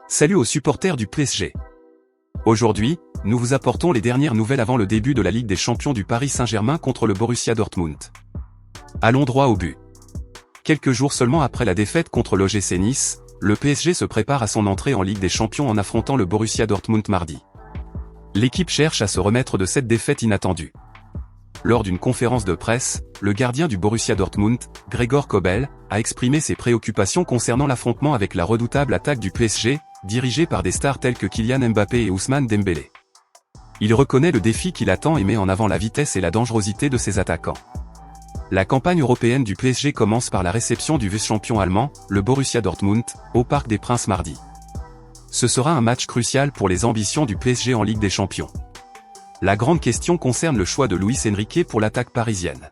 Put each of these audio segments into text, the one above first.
Salut aux supporters du PSG. Aujourd'hui, nous vous apportons les dernières nouvelles avant le début de la Ligue des Champions du Paris Saint-Germain contre le Borussia Dortmund. Allons droit au but. Quelques jours seulement après la défaite contre l'OGC Nice, le PSG se prépare à son entrée en Ligue des Champions en affrontant le Borussia Dortmund mardi. L'équipe cherche à se remettre de cette défaite inattendue. Lors d'une conférence de presse, le gardien du Borussia Dortmund, Gregor Kobel, a exprimé ses préoccupations concernant l'affrontement avec la redoutable attaque du PSG, dirigée par des stars tels que Kylian Mbappé et Ousmane Dembélé. Il reconnaît le défi qui l'attend et met en avant la vitesse et la dangerosité de ses attaquants. La campagne européenne du PSG commence par la réception du vice-champion allemand, le Borussia Dortmund, au Parc des Princes mardi. Ce sera un match crucial pour les ambitions du PSG en Ligue des Champions. La grande question concerne le choix de Luis Enrique pour l'attaque parisienne.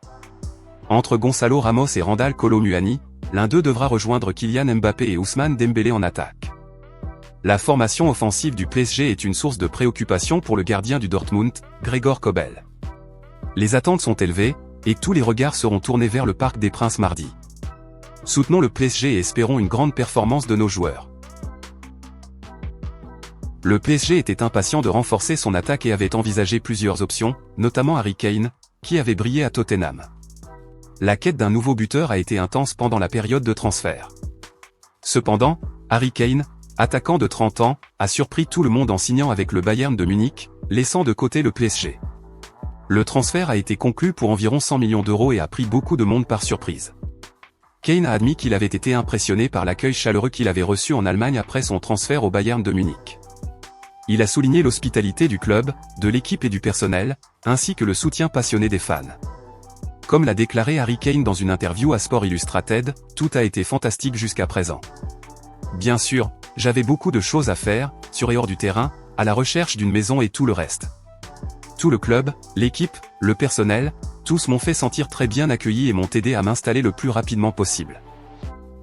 Entre Gonçalo Ramos et Randal Kolo Muani, l'un d'eux devra rejoindre Kylian Mbappé et Ousmane Dembélé en attaque. La formation offensive du PSG est une source de préoccupation pour le gardien du Dortmund, Gregor Kobel. Les attentes sont élevées, et tous les regards seront tournés vers le Parc des Princes mardi. Soutenons le PSG et espérons une grande performance de nos joueurs. Le PSG était impatient de renforcer son attaque et avait envisagé plusieurs options, notamment Harry Kane, qui avait brillé à Tottenham. La quête d'un nouveau buteur a été intense pendant la période de transfert. Cependant, Harry Kane, attaquant de 30 ans, a surpris tout le monde en signant avec le Bayern de Munich, laissant de côté le PSG. Le transfert a été conclu pour environ 100 millions d'euros et a pris beaucoup de monde par surprise. Kane a admis qu'il avait été impressionné par l'accueil chaleureux qu'il avait reçu en Allemagne après son transfert au Bayern de Munich. Il a souligné l'hospitalité du club, de l'équipe et du personnel, ainsi que le soutien passionné des fans. Comme l'a déclaré Harry Kane dans une interview à Sport Illustrated, tout a été fantastique jusqu'à présent. Bien sûr, j'avais beaucoup de choses à faire, sur et hors du terrain, à la recherche d'une maison et tout le reste. Tout le club, l'équipe, le personnel, tous m'ont fait sentir très bien accueilli et m'ont aidé à m'installer le plus rapidement possible.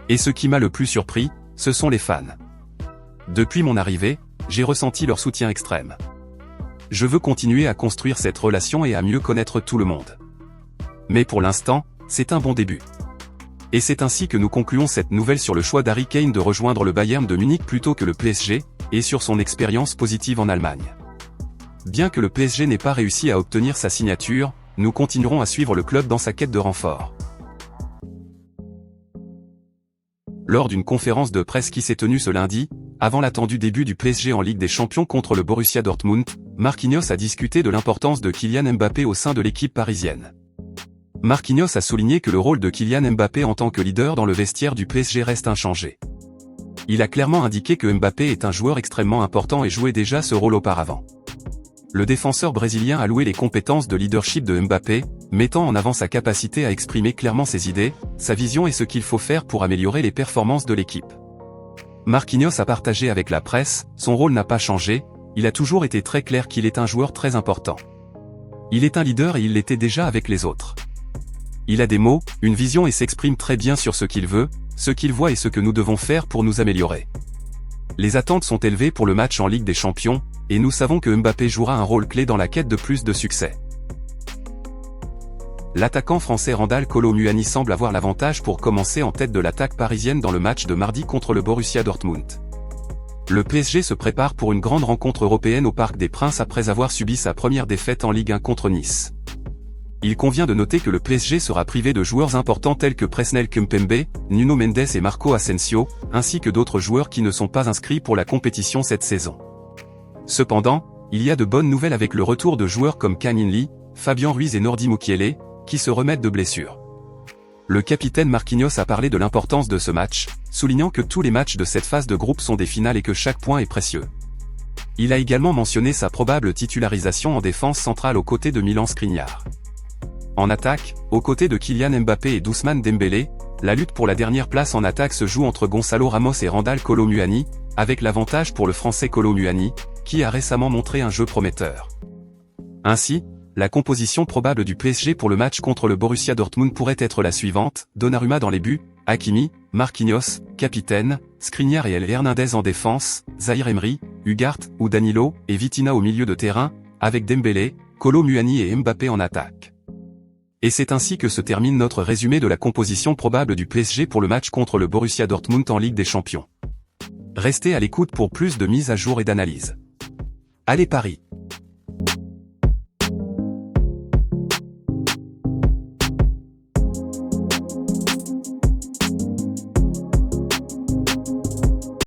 Et ce qui m'a le plus surpris, ce sont les fans. Depuis mon arrivée, j'ai ressenti leur soutien extrême. Je veux continuer à construire cette relation et à mieux connaître tout le monde. Mais pour l'instant, c'est un bon début. Et c'est ainsi que nous concluons cette nouvelle sur le choix d'Harry Kane de rejoindre le Bayern de Munich plutôt que le PSG, et sur son expérience positive en Allemagne. Bien que le PSG n'ait pas réussi à obtenir sa signature, nous continuerons à suivre le club dans sa quête de renfort. Lors d'une conférence de presse qui s'est tenue ce lundi, avant l'attendu début du PSG en Ligue des Champions contre le Borussia Dortmund, Marquinhos a discuté de l'importance de Kylian Mbappé au sein de l'équipe parisienne. Marquinhos a souligné que le rôle de Kylian Mbappé en tant que leader dans le vestiaire du PSG reste inchangé. Il a clairement indiqué que Mbappé est un joueur extrêmement important et jouait déjà ce rôle auparavant. Le défenseur brésilien a loué les compétences de leadership de Mbappé, mettant en avant sa capacité à exprimer clairement ses idées, sa vision et ce qu'il faut faire pour améliorer les performances de l'équipe. Marquinhos a partagé avec la presse, son rôle n'a pas changé, il a toujours été très clair qu'il est un joueur très important. Il est un leader et il l'était déjà avec les autres. Il a des mots, une vision et s'exprime très bien sur ce qu'il veut, ce qu'il voit et ce que nous devons faire pour nous améliorer. Les attentes sont élevées pour le match en Ligue des Champions, et nous savons que Mbappé jouera un rôle clé dans la quête de plus de succès. L'attaquant français Randal Kolo Muani semble avoir l'avantage pour commencer en tête de l'attaque parisienne dans le match de mardi contre le Borussia Dortmund. Le PSG se prépare pour une grande rencontre européenne au Parc des Princes après avoir subi sa première défaite en Ligue 1 contre Nice. Il convient de noter que le PSG sera privé de joueurs importants tels que Presnel Kimpembe, Nuno Mendes et Marco Asensio, ainsi que d'autres joueurs qui ne sont pas inscrits pour la compétition cette saison. Cependant, il y a de bonnes nouvelles avec le retour de joueurs comme Kang-in Lee, Fabien Ruiz et Nordi Mukiele, qui se remettent de blessures. Le capitaine Marquinhos a parlé de l'importance de ce match, soulignant que tous les matchs de cette phase de groupe sont des finales et que chaque point est précieux. Il a également mentionné sa probable titularisation en défense centrale aux côtés de Milan Skriniar. En attaque, aux côtés de Kylian Mbappé et d'Ousmane Dembélé, la lutte pour la dernière place en attaque se joue entre Gonçalo Ramos et Randal Kolo Muani, avec l'avantage pour le français Kolo Muani, qui a récemment montré un jeu prometteur. Ainsi, la composition probable du PSG pour le match contre le Borussia Dortmund pourrait être la suivante: Donnarumma dans les buts, Hakimi, Marquinhos, capitaine, Skriniar et El Hernandez en défense, Zaïre Emery, Ugarte ou Danilo et Vitinha au milieu de terrain, avec Dembélé, Kolo Muani et Mbappé en attaque. Et c'est ainsi que se termine notre résumé de la composition probable du PSG pour le match contre le Borussia Dortmund en Ligue des Champions. Restez à l'écoute pour plus de mises à jour et d'analyses. Allez Paris!